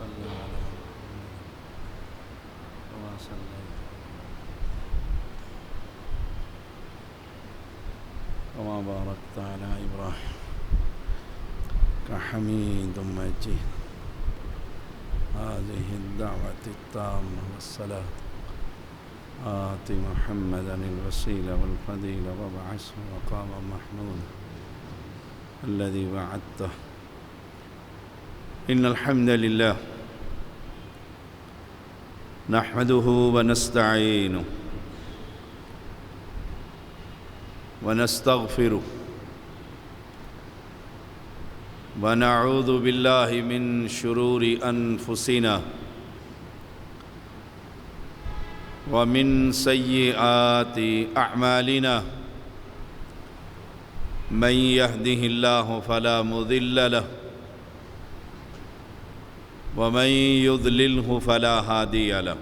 صل على محمد كما صليت كما باركت على إبراهيم حميد مجيد. هذه الدعوة التامة والصلاة آت محمدا الوسيلة والفضيلة وابعثه مقاما محمودا الذي وعدته. إن الحمد لله نحمده ونستعينه ونستغفره ونعوذ بالله من شرور أنفسنا ومن سيئات أعمالنا. من يهده الله فلا مضل له ومن يضلله فلا هادي له.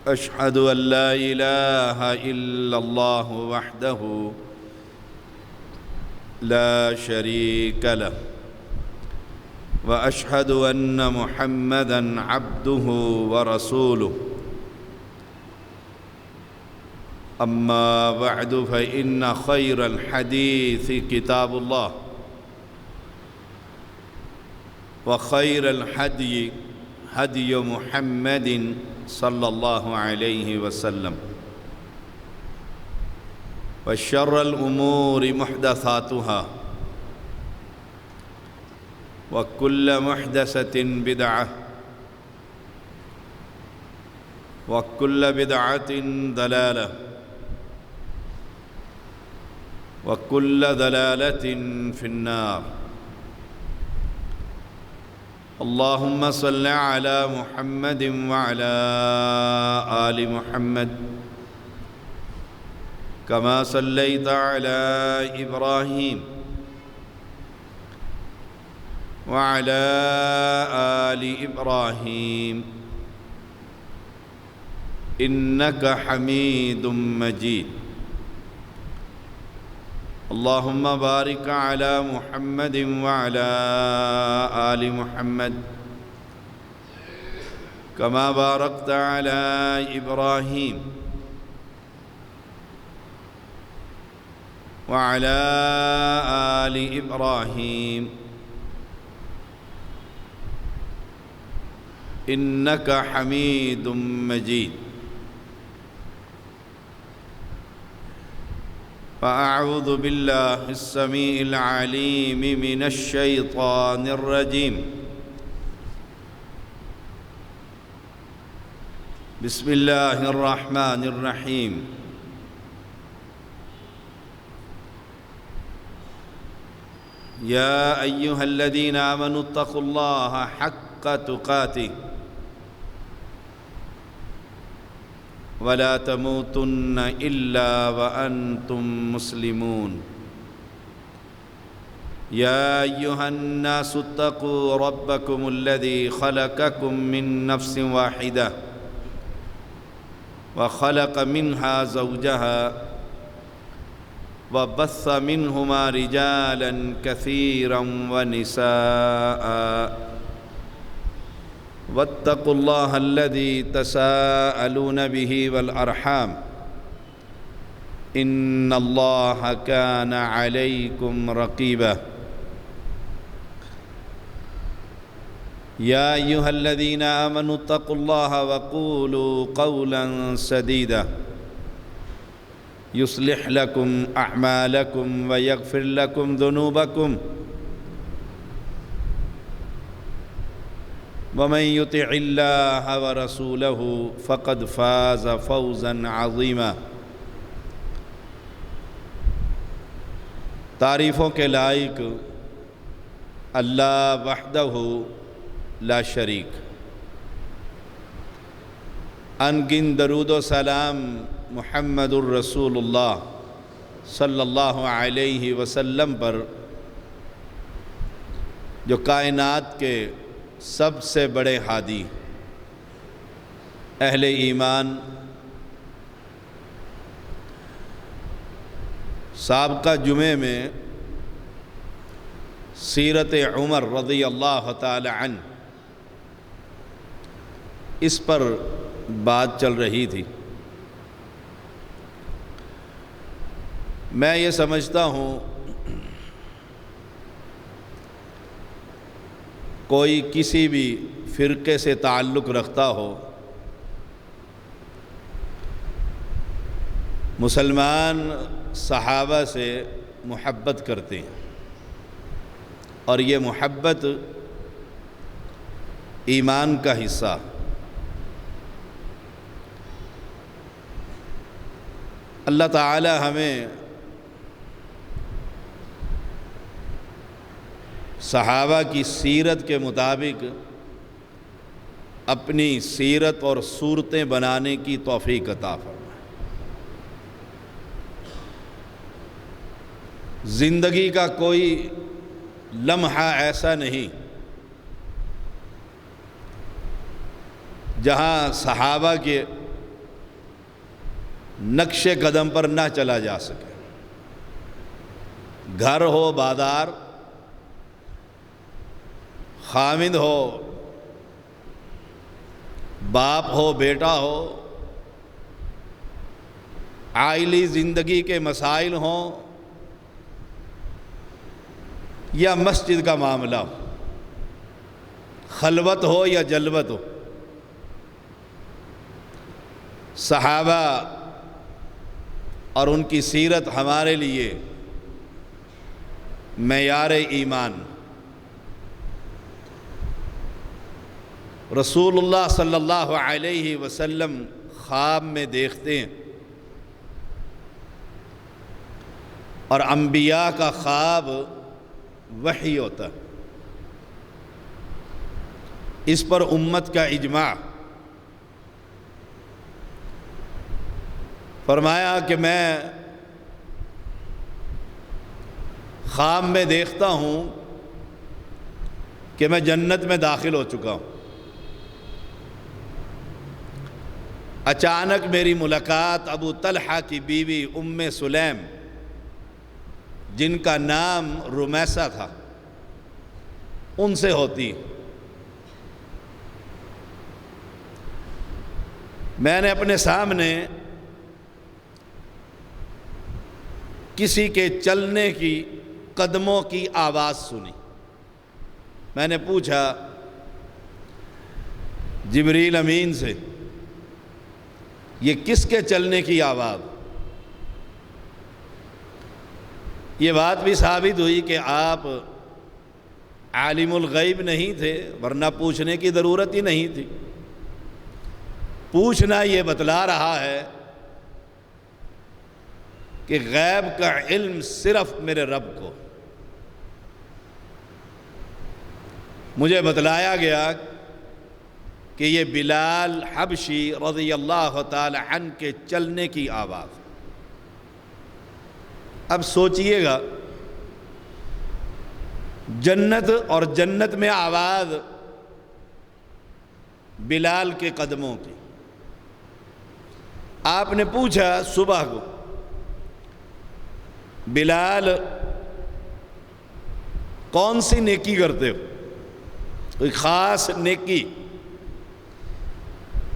أشهد أن لا إله إلا الله وحده لا شريك له وأشهد أن محمدًا عبده ورسوله. أما بعد فإن خير الحديث كتاب الله وخير الهدي هدي محمد صلى الله عليه وسلم وشر الأمور محدثاتها وكل محدثة بدعة وكل بدعة ضلالة وكل ضلالة في النار. اللهم صل على محمد وعلى آل محمد كما صليت على إبراهيم وعلى آل إبراهيم إنك حميد مجيد. اللهم بارك على محمد وعلى آل محمد كما باركت على إبراهيم وعلى آل إبراهيم إنك حميد مجيد. فأعوذ بالله السميع العليم من الشيطان الرجيم. بسم الله الرحمن الرحيم. يا أيها الذين آمنوا اتقوا الله حق تقاته ولا تموتن إلا وأنتم مسلمون. يا أيها الناس اتقوا ربكم الذي خلقكم من نفس واحدة وخلق منها زوجها وبث منهما رجالا كثيرا ونساء واتقوا الله الذي تساءلون به والأرحام إن الله كان عليكم رقيبا. يا أيها الذين آمنوا اتقوا الله وقولوا قولا سديدا يصلح لكم أعمالكم ويغفر لكم ذنوبكم ومن يطع الله ورسوله فقد فاز فوزا عظيما. تعریفوں کے لائق اللہ وحدہ لا شریک. ان گن درود و سلام محمد الرسول اللہ صلی اللہ علیہ وسلم پر جو کائنات کے سب سے بڑے ہادی اہل ایمان سابقہ جمعے میں سیرت عمر رضی اللہ تعالی عنہ، اس پر بات چل رہی تھی۔ میں یہ سمجھتا ہوں کوئی کسی بھی فرقے سے تعلق رکھتا ہو، مسلمان صحابہ سے محبت کرتے ہیں، اور یہ محبت ایمان کا حصہ۔ اللہ تعالی ہمیں صحابہ کی سیرت کے مطابق اپنی سیرت اور صورتیں بنانے کی توفیق عطا فرمائے۔ زندگی کا کوئی لمحہ ایسا نہیں جہاں صحابہ کے نقش قدم پر نہ چلا جا سکے۔ گھر ہو، بازار، خامد ہو، باپ ہو، بیٹا ہو، عائلی زندگی کے مسائل ہوں یا مسجد کا معاملہ ہو، خلوت ہو یا جلوت ہو، صحابہ اور ان کی سیرت ہمارے لیے معیار ایمان۔ رسول اللہ صلی اللہ علیہ وسلم خواب میں دیکھتے ہیں، اور انبیاء کا خواب وحی ہوتا ہے۔ اس پر امت کا اجماع۔ فرمایا کہ میں خواب میں دیکھتا ہوں کہ میں جنت میں داخل ہو چکا ہوں۔ اچانک میری ملاقات ابو طلحہ کی بیوی ام سلیم، جن کا نام رمیسہ تھا، ان سے ہوتی۔ میں نے اپنے سامنے کسی کے چلنے کی قدموں کی آواز سنی۔ میں نے پوچھا جبریل امین سے، یہ کس کے چلنے کی آواز؟ یہ بات بھی ثابت ہوئی کہ آپ عالم الغیب نہیں تھے، ورنہ پوچھنے کی ضرورت ہی نہیں تھی۔ پوچھنا یہ بتلا رہا ہے کہ غیب کا علم صرف میرے رب کو۔ مجھے بتلایا گیا کہ یہ بلال حبشی رضی اللہ تعالی عنہ کے چلنے کی آواز۔ اب سوچئے گا، جنت اور جنت میں آواز بلال کے قدموں کی۔ آپ نے پوچھا صبح کو، بلال کون سی نیکی کرتے ہو؟ کوئی خاص نیکی؟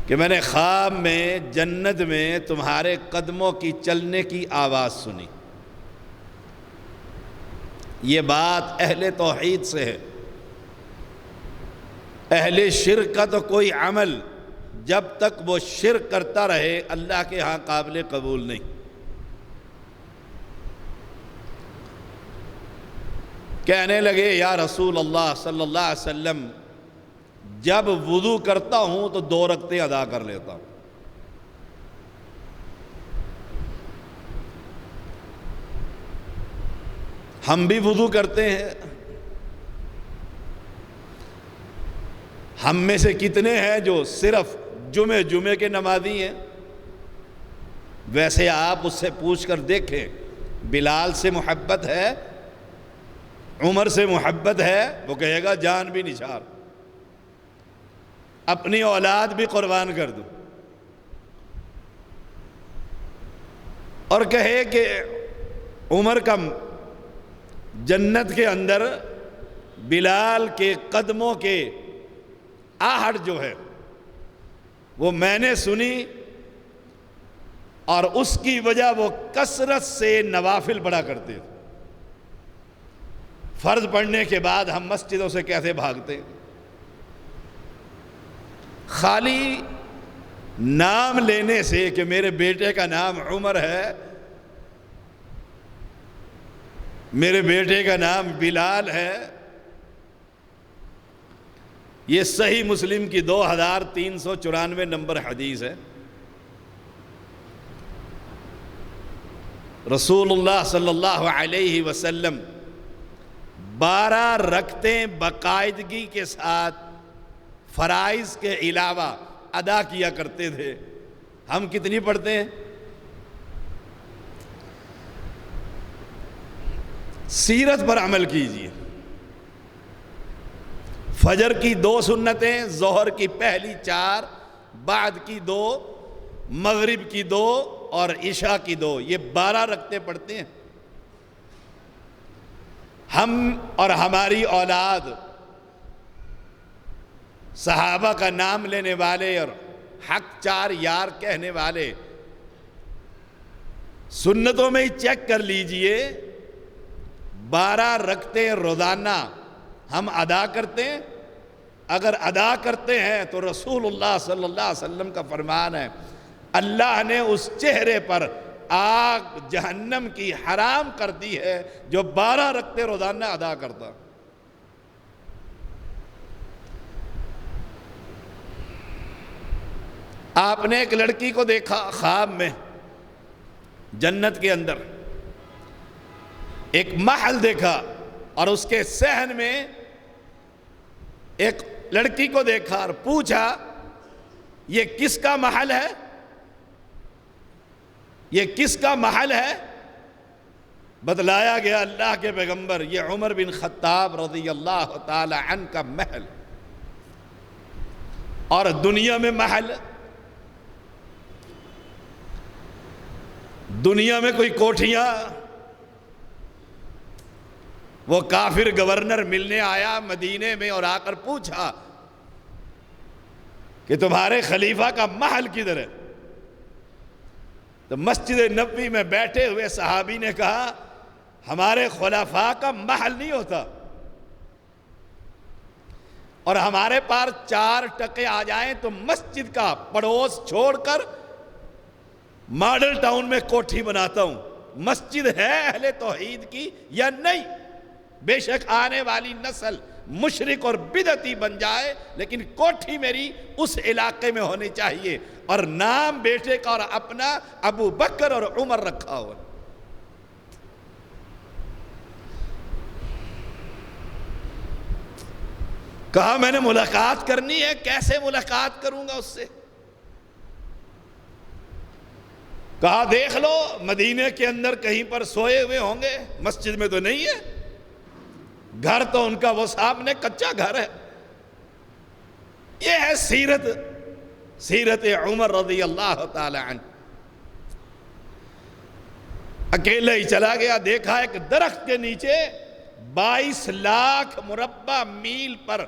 کہ میں نے خواب میں جنت میں تمہارے قدموں کی چلنے کی آواز سنی۔ یہ بات اہل توحید سے ہے۔ اہل شرک کا تو کوئی عمل جب تک وہ شرک کرتا رہے اللہ کے ہاں قابل قبول نہیں۔ کہنے لگے یا رسول اللہ صلی اللہ علیہ وسلم، جب وضو کرتا ہوں تو 2 رکعتیں ادا کر لیتا ہوں۔ ہم بھی وضو کرتے ہیں، ہم میں سے کتنے ہیں جو صرف جمعے کے نمازی ہیں؟ ویسے آپ اس سے پوچھ کر دیکھیں، بلال سے محبت ہے، عمر سے محبت ہے، وہ کہے گا جان بھی نثار، اپنی اولاد بھی قربان کر دوں، اور کہے کہ عمر کا جنت کے اندر بلال کے قدموں کے آہٹ جو ہے وہ میں نے سنی، اور اس کی وجہ وہ کثرت سے نوافل پڑھا کرتے تھے۔ فرض پڑھنے کے بعد ہم مسجدوں سے کیسے بھاگتے ہیں؟ خالی نام لینے سے کہ میرے بیٹے کا نام عمر ہے، میرے بیٹے کا نام بلال ہے، یہ صحیح مسلم کی 2394 نمبر حدیث ہے۔ رسول اللہ صلی اللہ علیہ وسلم 12 رکعتیں باقاعدگی کے ساتھ فرائض کے علاوہ ادا کیا کرتے تھے۔ ہم کتنی پڑھتے ہیں؟ سیرت پر عمل کیجیے۔ فجر کی 2 سنتیں، ظہر کی پہلی 4، بعد کی 2، مغرب کی 2 اور عشاء کی 2، یہ 12 رکعتیں پڑھتے ہیں۔ ہم اور ہماری اولاد صحابہ کا نام لینے والے اور حق 4 یار کہنے والے، سنتوں میں ہی چیک کر لیجئے، 12 رکعتیں روزانہ ہم ادا کرتے ہیں۔ اگر ادا کرتے ہیں تو رسول اللہ صلی اللہ علیہ وسلم کا فرمان ہے، اللہ نے اس چہرے پر آگ جہنم کی حرام کر دی ہے جو 12 رکعتیں روزانہ ادا کرتا۔ آپ نے ایک لڑکی کو دیکھا خواب میں، جنت کے اندر ایک محل دیکھا، اور اس کے صحن میں ایک لڑکی کو دیکھا اور پوچھا یہ کس کا محل ہے؟ یہ کس کا محل ہے؟ بتلایا گیا اللہ کے پیغمبر یہ عمر بن خطاب رضی اللہ تعالی عنہ کا محل، اور دنیا میں محل، دنیا میں کوئی کوٹھیاں، وہ کافر گورنر ملنے آیا مدینے میں اور آ کر پوچھا کہ تمہارے خلیفہ کا محل کدھر ہے؟ تو مسجد نبوی میں بیٹھے ہوئے صحابی نے کہا ہمارے خلفاء کا محل نہیں ہوتا، اور ہمارے پاس 4 ٹکے آ جائیں تو مسجد کا پڑوس چھوڑ کر ماڈل ٹاؤن میں کوٹھی بناتا ہوں۔ مسجد ہے اہل توحید کی یا نہیں؟ بے شک آنے والی نسل مشرک اور بدعتی بن جائے، لیکن کوٹھی میری اس علاقے میں ہونی چاہیے، اور نام بیٹے کا اور اپنا ابو بکر اور عمر رکھا ہوا۔ کہا میں نے ملاقات کرنی ہے، کیسے ملاقات کروں گا اس سے؟ کہا دیکھ لو مدینے کے اندر کہیں پر سوئے ہوئے ہوں گے، مسجد میں تو نہیں ہے، گھر تو ان کا وہ سامنے کچا گھر ہے۔ یہ ہے سیرت عمر رضی اللہ تعالی عنہ۔ اکیلے ہی چلا گیا، دیکھا ایک درخت کے نیچے 22 لاکھ مربع میل پر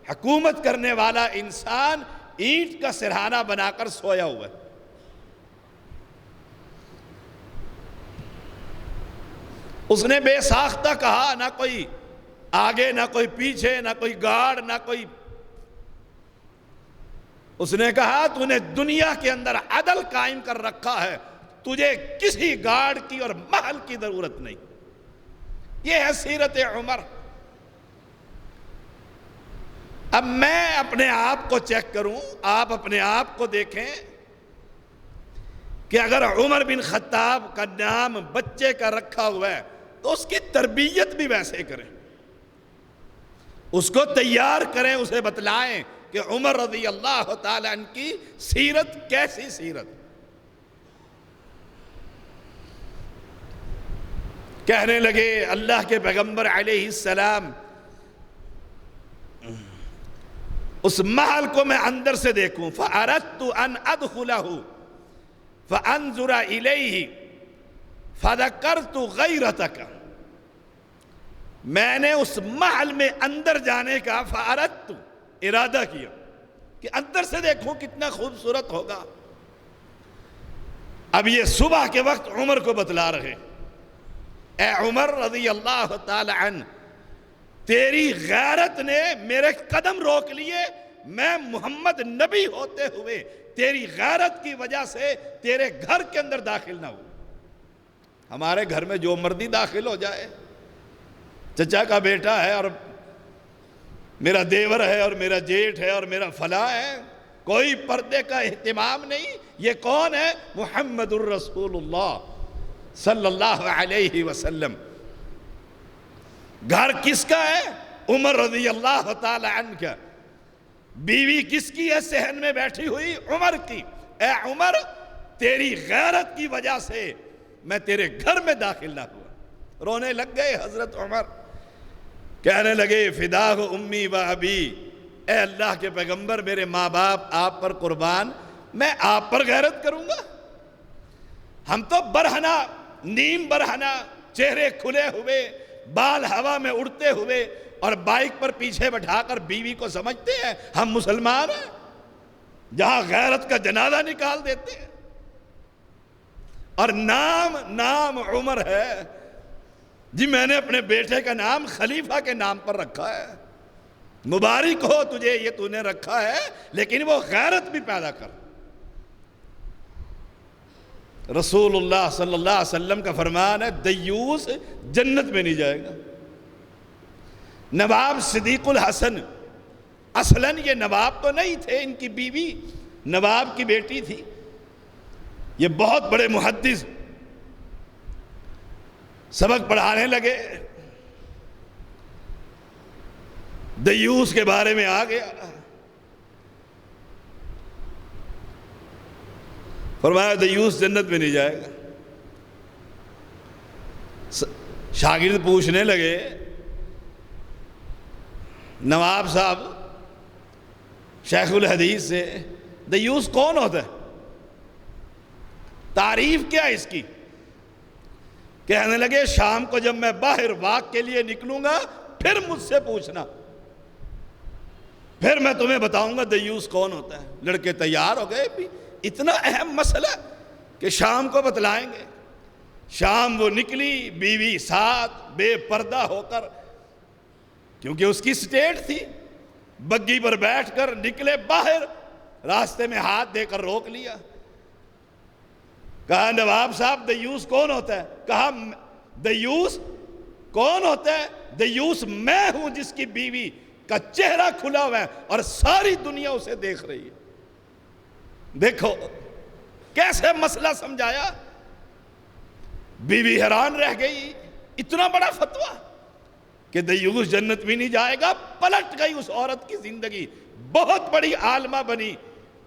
حکومت کرنے والا انسان اینٹ کا سرہانہ بنا کر سویا ہوا ہے۔ اس نے بے ساختہ کہا، نہ کوئی آگے نہ کوئی پیچھے، نہ کوئی گارڈ نہ کوئی۔ اس نے کہا تو نے دنیا کے اندر عدل قائم کر رکھا ہے، تجھے کسی گارڈ کی اور محل کی ضرورت نہیں۔ یہ ہے سیرت عمر۔ اب میں اپنے آپ کو چیک کروں، آپ اپنے آپ کو دیکھیں کہ اگر عمر بن خطاب کا نام بچے کا رکھا ہوا ہے تو اس کی تربیت بھی ویسے کریں، اس کو تیار کریں، اسے بتلائیں کہ عمر رضی اللہ تعالی عنہ کی سیرت کیسی سیرت۔ کہنے لگے اللہ کے پیغمبر علیہ السلام اس محل کو میں اندر سے دیکھوں، فَأَرَدْتُ أَنْ أَدْخُلَهُ فَأَنْظُرَ إِلَيْهِ فَذَكَرْتُ غَيْرَتَكَ۔ میں نے اس محل میں اندر جانے کا فاردت ارادہ کیا کہ اندر سے دیکھوں کتنا خوبصورت ہوگا. اب یہ صبح کے وقت عمر کو بتلا رہے، اے عمر رضی اللہ تعالی عنہ، تیری غیرت نے میرے قدم روک لیے. میں محمد نبی ہوتے ہوئے تیری غیرت کی وجہ سے تیرے گھر کے اندر داخل نہ ہو. ہمارے گھر میں جو مردی داخل ہو جائے، چچا کا بیٹا ہے اور میرا دیور ہے اور میرا جیٹھ ہے اور میرا فلاں ہے، کوئی پردے کا اہتمام نہیں. یہ کون ہے؟ محمد الرسول اللہ صلی اللہ علیہ وسلم. گھر کس کا ہے؟ عمر رضی اللہ تعالی عنہ کا. بیوی کس کی ہے صحن میں بیٹھی ہوئی؟ عمر کی. اے عمر، تیری غیرت کی وجہ سے میں تیرے گھر میں داخل نہ ہوا. رونے لگ گئے حضرت عمر، کہنے لگے فداہ امی و ابی، اے اللہ کے پیغمبر، میرے ماں باپ آپ پر قربان، میں آپ پر غیرت کروں گا؟ ہم تو برہنہ، نیم برہنہ، چہرے کھلے ہوئے، بال ہوا میں اڑتے ہوئے اور بائک پر پیچھے بٹھا کر بیوی کو سمجھتے ہیں ہم مسلمان ہیں، جہاں غیرت کا جنازہ نکال دیتے ہیں. اور نام عمر ہے. جی میں نے اپنے بیٹے کا نام خلیفہ کے نام پر رکھا ہے. مبارک ہو تجھے، یہ تو نے رکھا ہے، لیکن وہ غیرت بھی پیدا کر. رسول اللہ صلی اللہ علیہ وسلم کا فرمان ہے دیوس جنت میں نہیں جائے گا. نواب صدیق الحسن، اصلاً یہ نواب تو نہیں تھے، ان کی بیوی نواب کی بیٹی تھی. یہ بہت بڑے محدث، سبق پڑھانے لگے، دیوس کے بارے میں آ گیا. فرمایا دیوس جنت میں نہیں جائے گا. شاگرد پوچھنے لگے نواب صاحب شیخ الحدیث سے، دیوس کون ہوتا ہے؟ تعریف کیا اس کی؟ کہنے لگے شام کو جب میں باہر واک کے لیے نکلوں گا پھر مجھ سے پوچھنا، پھر میں تمہیں بتاؤں گا دیوس کون ہوتا ہے. لڑکے تیار ہو گئے. بھی اتنا اہم مسئلہ کہ شام کو بتلائیں گے. شام وہ نکلی، بیوی ساتھ، بے پردہ ہو کر، کیونکہ اس کی سٹیٹ تھی، بگی پر بیٹھ کر نکلے باہر. راستے میں ہاتھ دے کر روک لیا. کہا نواب صاحب دیوس کون ہوتا ہے؟ کہا دیوس کون ہوتا ہے؟ دیوس میں ہوں جس کی بیوی کا چہرہ کھلا ہوا ہے اور ساری دنیا اسے دیکھ رہی ہے. دیکھو کیسے مسئلہ سمجھایا. بیوی حیران رہ گئی، اتنا بڑا فتویٰ کہ دیوس جنت بھی نہیں جائے گا. پلٹ گئی اس عورت کی زندگی، بہت بڑی عالمہ بنی،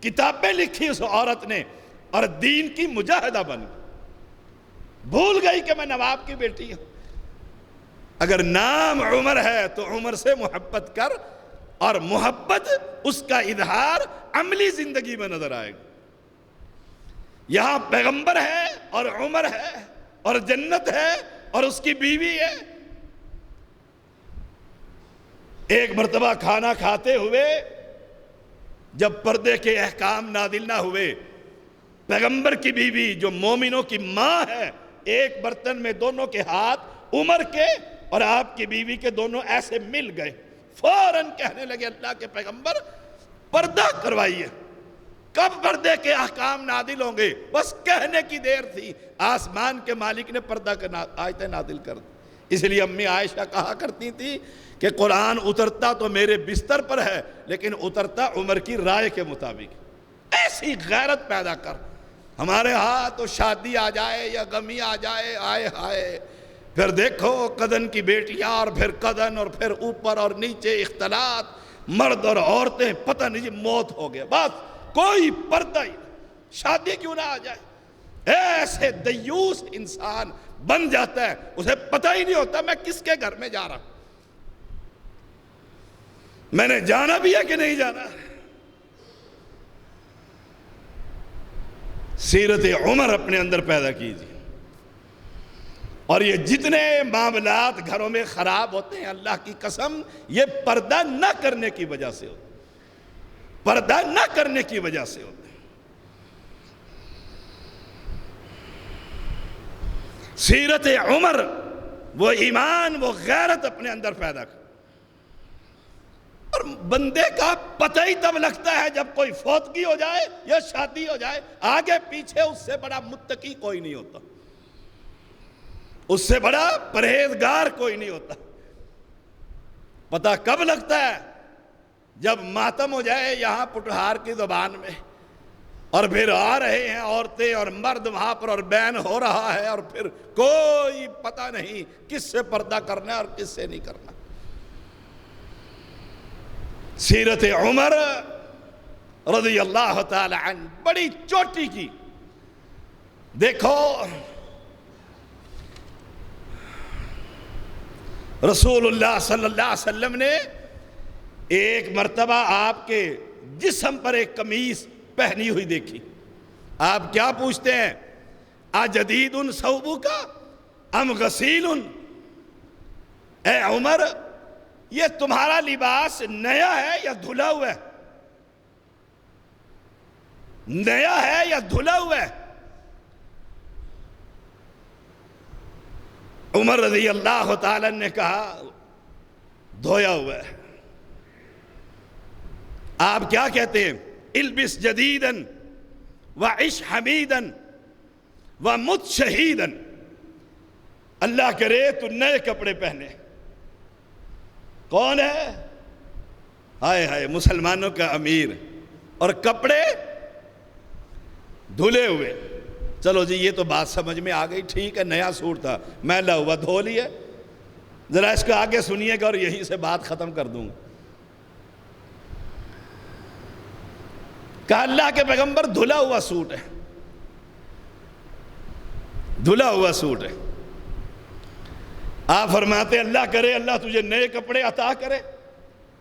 کتابیں لکھی اس عورت نے اور دین کی مجاہدہ بن. بھول گئی کہ میں نواب کی بیٹی ہوں. اگر نام عمر ہے تو عمر سے محبت کر، اور محبت اس کا اظہار عملی زندگی میں نظر آئے گا. یہاں پیغمبر ہے اور عمر ہے اور جنت ہے اور اس کی بیوی ہے. ایک مرتبہ کھانا کھاتے ہوئے جب پردے کے احکام نازل نہ ہوئے، پیغمبر کی بیوی جو مومنوں کی ماں ہے، ایک برتن میں دونوں کے ہاتھ عمر کے اور آپ کی بیوی کے دونوں ایسے مل گئے. فوراً کہنے لگے اللہ کے پیغمبر پردہ کروائیے. کب پردے کے احکام نازل ہوں گے؟ بس کہنے کی دیر تھی، آسمان کے مالک نے پردہ کے آیتیں نازل کر دی. اس لیے امی عائشہ کہا کرتی تھی کہ قرآن اترتا تو میرے بستر پر ہے لیکن اترتا عمر کی رائے کے مطابق. ایسی غیرت پیدا کر. ہمارے ہاں تو شادی آ جائے یا غمی آ جائے، آئے ہائے، پھر دیکھو قدن کی بیٹیاں اور پھر قدن اور پھر اوپر اور نیچے اختلاط، مرد اور عورتیں، پتہ نہیں موت ہو گیا. بس کوئی پردہ ہی، شادی کیوں نہ آ جائے. ایسے دیوس انسان بن جاتا ہے، اسے پتہ ہی نہیں ہوتا میں کس کے گھر میں جا رہا ہوں، میں نے جانا بھی ہے کہ نہیں جانا. سیرت عمر اپنے اندر پیدا کیجیے. اور یہ جتنے معاملات گھروں میں خراب ہوتے ہیں اللہ کی قسم یہ پردہ نہ کرنے کی وجہ سے ہوتے ہیں، پردہ نہ کرنے کی وجہ سے ہوتے ہیں۔ سیرت عمر، وہ ایمان، وہ غیرت اپنے اندر پیدا کر، اور بندے کا پتہ ہی تب لگتا ہے جب کوئی فوتگی ہو جائے یا شادی ہو جائے، آگے پیچھے اس سے بڑا متقی کوئی نہیں ہوتا، اس سے بڑا پرہیزگار کوئی نہیں ہوتا۔ پتہ کب لگتا ہے؟ جب ماتم ہو جائے یہاں پٹہار کی زبان میں، اور پھر آ رہے ہیں عورتیں اور مرد وہاں پر، اور بین ہو رہا ہے، اور پھر کوئی پتہ نہیں کس سے پردہ کرنا ہے اور کس سے نہیں کرنا۔ سیرت عمر رضی اللہ تعالی عنہ بڑی چوٹی کی۔ دیکھو رسول اللہ صلی اللہ علیہ وسلم نے ایک مرتبہ آپ کے جسم پر ایک قمیص پہنی ہوئی دیکھی۔ آپ کیا پوچھتے ہیں؟ اجدید ثوبک ام غسیل؟ اے عمر، یہ تمہارا لباس نیا ہے یا دھلا ہوا ہے؟ نیا ہے یا دھلا ہوا ہے؟ عمر رضی اللہ تعالی نے کہا دھویا ہوا ہے۔ آپ کیا کہتے ہیں؟ البس جدیدا وعش حمیدا ومت شہیدا۔ اللہ کرے تو نئے کپڑے پہنے۔ کون ہے؟ ہائے ہائے، مسلمانوں کا امیر، اور کپڑے دھلے ہوئے۔ چلو جی یہ تو بات سمجھ میں آ گئی، ٹھیک ہے، نیا سوٹ تھا، میلا ہوا دھو لیا۔ ذرا اس کو آگے سنیے گا اور یہیں سے بات ختم کر دوں گا۔ کہا اللہ کے پیغمبر دھلا ہوا سوٹ ہے، دھلا ہوا سوٹ ہے۔ آپ فرماتے اللہ کرے اللہ تجھے نئے کپڑے عطا کرے،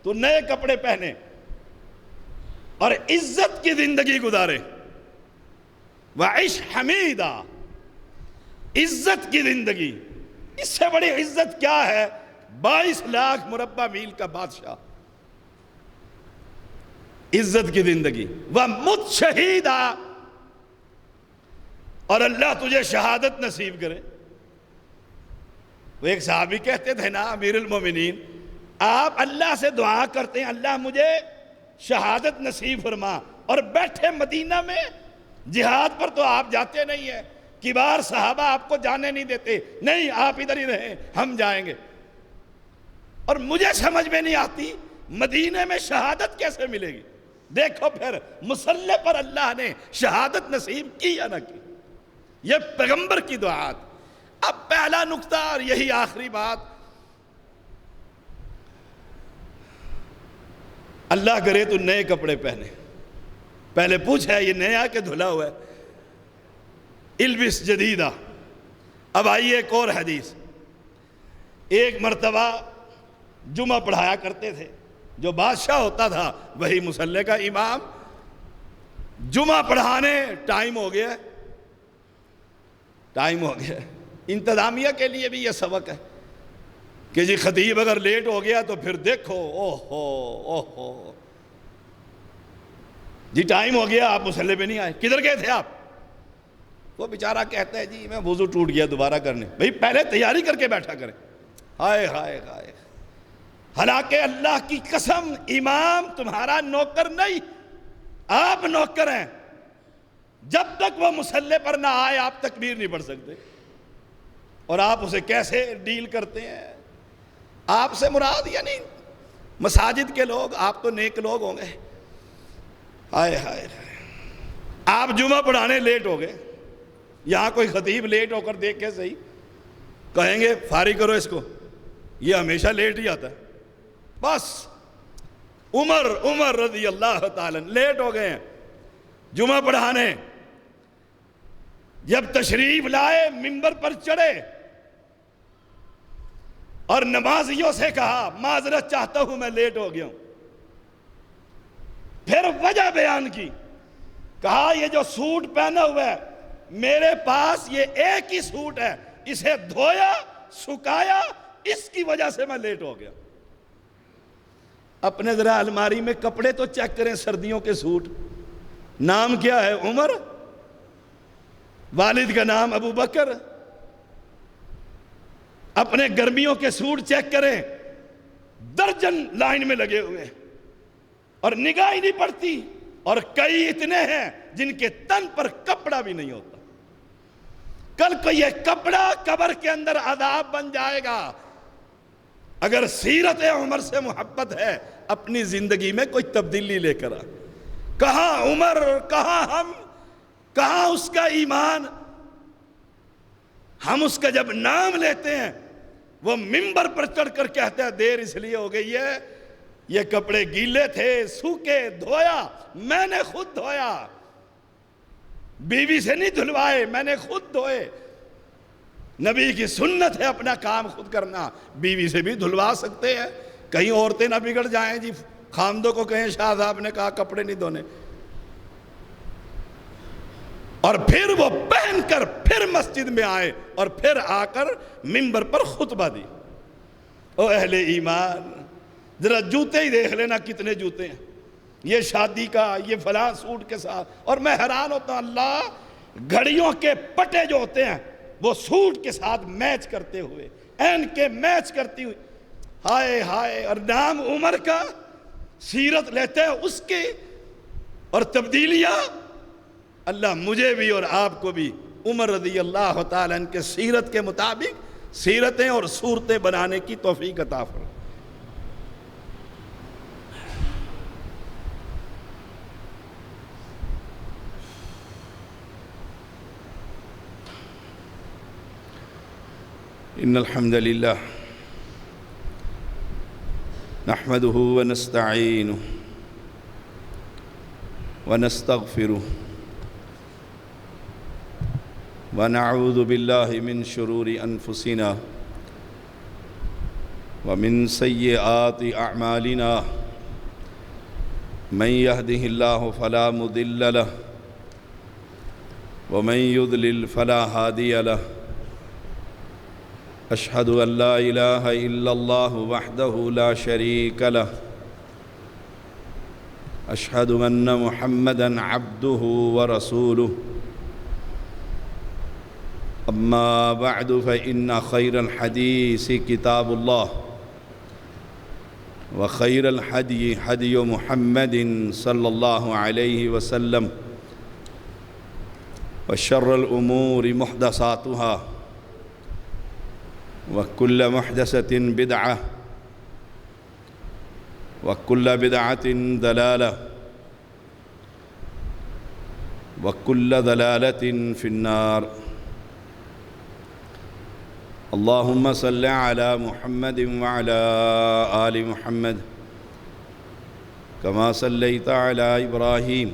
تو نئے کپڑے پہنے اور عزت کی زندگی گزارے۔ وعش حمیدا، عزت کی زندگی، اس سے بڑی عزت کیا ہے؟ 22 لاکھ مربع میل کا بادشاہ، عزت کی زندگی۔ وَمُتْ شَهِيدًا، اور اللہ تجھے شہادت نصیب کرے۔ وہ ایک صحابی کہتے تھے نا امیر المومنین، آپ اللہ سے دعا کرتے ہیں اللہ مجھے شہادت نصیب فرما، اور بیٹھے مدینہ میں جہاد پر تو آپ جاتے نہیں ہیں، کبار صحابہ آپ کو جانے نہیں دیتے، نہیں آپ ادھر ہی رہیں ہم جائیں گے، اور مجھے سمجھ میں نہیں آتی مدینہ میں شہادت کیسے ملے گی۔ دیکھو پھر مسلح پر اللہ نے شہادت نصیب کی یا نہ کی، یہ پیغمبر کی دعات۔ اب پہلا نقطہ اور یہی آخری بات، اللہ کرے تو نئے کپڑے پہنے۔ پہلے پوچھا یہ نیا کہ دھلا ہوا ہے؟ البس جدیدہ۔ اب آئیے ایک اور حدیث۔ ایک مرتبہ جمعہ پڑھایا کرتے تھے، جو بادشاہ ہوتا تھا وہی مصلی کا امام۔ جمعہ پڑھانے ٹائم ہو گیا، ٹائم ہو گیا۔ انتظامیہ کے لیے بھی یہ سبق ہے کہ جی خطیب اگر لیٹ ہو گیا تو پھر دیکھو اوہو جی ٹائم ہو گیا، آپ مصلی پہ نہیں آئے، کدھر گئے تھے آپ؟ وہ بیچارہ کہتا ہے جی میں وضو ٹوٹ گیا دوبارہ کرنے۔ بھئی پہلے تیاری کر کے بیٹھا کریں۔ ہائے ہائے ہائے، حالانکہ اللہ کی قسم امام تمہارا نوکر نہیں، آپ نوکر ہیں۔ جب تک وہ مصلی پر نہ آئے آپ تکبیر نہیں پڑھ سکتے، اور آپ اسے کیسے ڈیل کرتے ہیں؟ آپ سے مراد یعنی مساجد کے لوگ، آپ تو نیک لوگ ہوں گے۔ ہائے ہائے، آپ جمعہ پڑھانے لیٹ ہو گئے، یہاں کوئی خطیب لیٹ ہو کر دیکھ کے صحیح کہیں گے فارغ کرو اس کو، یہ ہمیشہ لیٹ ہی آتا ہے۔ بس عمر رضی اللہ تعالیٰ لیٹ ہو گئے ہیں جمعہ پڑھانے۔ جب تشریف لائے منبر پر چڑھے اور نمازیوں سے کہا معذرت چاہتا ہوں میں لیٹ ہو گیا ہوں، پھر وجہ بیان کی، کہا یہ جو سوٹ پہنا ہوا ہے میرے پاس یہ ایک ہی سوٹ ہے اسے دھویا سکایا، اس کی وجہ سے میں لیٹ ہو گیا۔ اپنے ذرا الماری میں کپڑے تو چیک کریں، سردیوں کے سوٹ، نام کیا ہے؟ عمر، والد کا نام ابو بکر۔ اپنے گرمیوں کے سوٹ چیک کریں، درجن لائن میں لگے ہوئے اور نگاہ ہی نہیں پڑتی، اور کئی اتنے ہیں جن کے تن پر کپڑا بھی نہیں ہوتا۔ کل کو یہ کپڑا قبر کے اندر عذاب بن جائے گا۔ اگر سیرت عمر سے محبت ہے، اپنی زندگی میں کوئی تبدیلی لے کر آ۔ کہاں عمر، کہاں ہم، کہاں اس کا ایمان؟ ہم اس کا جب نام لیتے ہیں، وہ منبر پر چڑھ کر کہتے ہیں دیر اس لیے ہو گئی ہے، یہ کپڑے گیلے تھے، سوکھے، دھویا، میں نے خود دھویا، بیوی سے نہیں دھلوائے، میں نے خود دھوئے۔ نبی کی سنت ہے اپنا کام خود کرنا، بیوی سے بھی دھلوا سکتے ہیں، کہیں عورتیں نہ بگڑ جائیں جی، خامدوں کو کہیں شاہ صاحب نے کہا کپڑے نہیں دھونے، اور پھر وہ پہن کر پھر مسجد میں آئے اور پھر آ کر منبر پر خطبہ دی۔ او اہل ایمان، ذرا جوتے ہی دیکھ لینا کتنے جوتے ہیں، یہ شادی کا، یہ فلاں سوٹ کے ساتھ۔ اور میں حیران ہوتا ہوں، اللہ، گھڑیوں کے پٹے جو ہوتے ہیں وہ سوٹ کے ساتھ میچ کرتے ہوئے، این کے میچ کرتی ہوئی، ہائے ہائے، اور نام عمر کا، سیرت لیتے ہیں اس کی، اور تبدیلیاں۔ اللہ مجھے بھی اور آپ کو بھی عمر رضی اللہ تعالیٰ عنہ کے سیرت کے مطابق سیرتیں اور صورتیں بنانے کی توفیق عطا فرمائے۔ ان الحمد للہ نحمده ونستعینه ونستغفره ونعوذ باللہ من شرور انفسنا ومن سیئات اعمالنا من يهده اللہ فلا مضل له ومن يضلل فلا هادی له اشہد ان لا الہ الا اللہ وحدہ لا شریک له اشہد ان محمدا عبدہ ورسولہ اما بعد فإن خیر الحدیث کتاب اللہ وخیر الحدی حدی محمد صلی اللہ علیہ وسلم وشر الامور محدثاتها وكل محدثة بدعة وكل بدعة ضلالة وكل ضلالة في النار اللهم صل على محمد وعلى آل محمد كما صليت على إبراهيم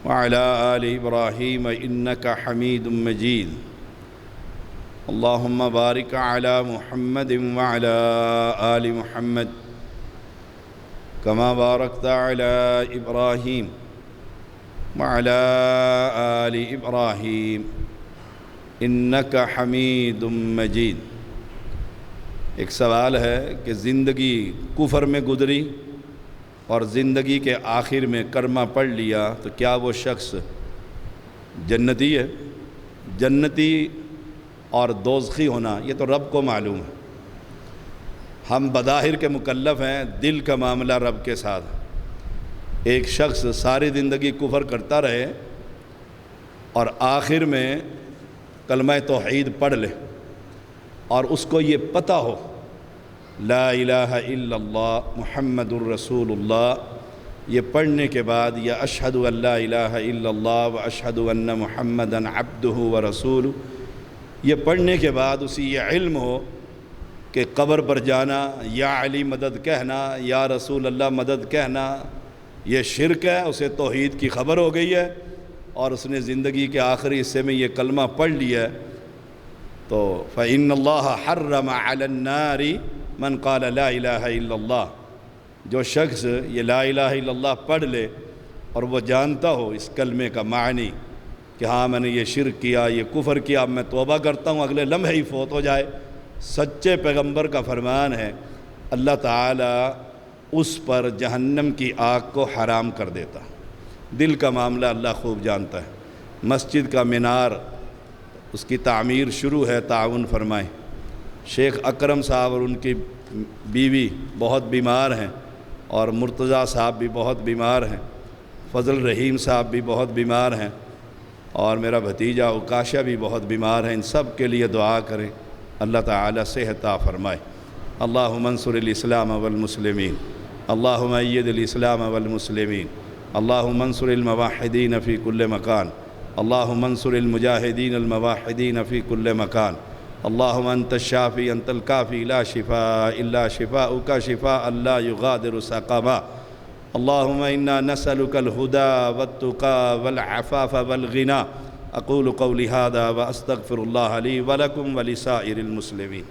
وعلى آل إبراهيم إنك حميد مجيد اللهم بارك على محمد وعلى آل محمد كما باركت على إبراهيم وعلى آل إبراهيم إنك حميد مجيد۔ ایک سوال ہے کہ زندگی کفر میں گزری اور زندگی کے آخر میں کلمہ پڑھ لیا تو کیا وہ شخص جنتی ہے؟ جنتی اور دوزخی ہونا یہ تو رب کو معلوم ہے، ہم بظاہر کے مکلف ہیں، دل کا معاملہ رب کے ساتھ۔ ایک شخص ساری زندگی کفر کرتا رہے اور آخر میں کلمہ توحید پڑھ لے اور اس کو یہ پتہ ہو لا الہ الا اللہ محمد الرسول اللہ، یہ پڑھنے کے بعد یا اشہد ان لا الہ الا اللہ و اشہد ان محمدً عبدہ و رسولہ، یہ پڑھنے کے بعد اسی یہ علم ہو کہ قبر پر جانا، یا علی مدد کہنا، یا رسول اللہ مدد کہنا، یہ شرک ہے، اسے توحید کی خبر ہو گئی ہے اور اس نے زندگی کے آخری حصے میں یہ کلمہ پڑھ لیا ہے، تو فإن اللہ حرم علی النار من قال لا الہ الا اللہ۔ جو شخص یہ لا الہ الا اللہ پڑھ لے اور وہ جانتا ہو اس کلمے کا معنی کہ ہاں میں نے یہ شرک کیا، یہ کفر کیا، اب میں توبہ کرتا ہوں، اگلے لمحے ہی فوت ہو جائے۔ سچے پیغمبر کا فرمان ہے اللہ تعالیٰ اس پر جہنم کی آگ کو حرام کر دیتا۔ دل کا معاملہ اللہ خوب جانتا ہے۔ مسجد کا مینار، اس کی تعمیر شروع ہے، تعاون فرمائیں۔ شیخ اکرم صاحب اور ان کی بیوی بہت بیمار ہیں، اور مرتضیٰ صاحب بھی بہت بیمار ہیں، فضل رحیم صاحب بھی بہت بیمار ہیں، اور میرا بھتیجا عکاشہ بھی بہت بیمار ہیں۔ ان سب کے لیے دعا کریں، اللہ تعالیٰ صحت عطا فرمائے۔ اللہم انصر الاسلام والمسلمین، اللہم اید الاسلام والمسلمین، اللہم انصر الموحدین فی کل مکان، اللہم انصر المجاہدین الموحدین فی کل مکان، اللہم انت الشافی انت الکافی لا شفاء الا شفاؤک شفاء لا یغادر سقما، اللہم انا نسألک الہدى والتقى والعفاف والغنى۔ اقول قولی ھذا واستغفر اللہ لی ولکم ولسائر المسلمین۔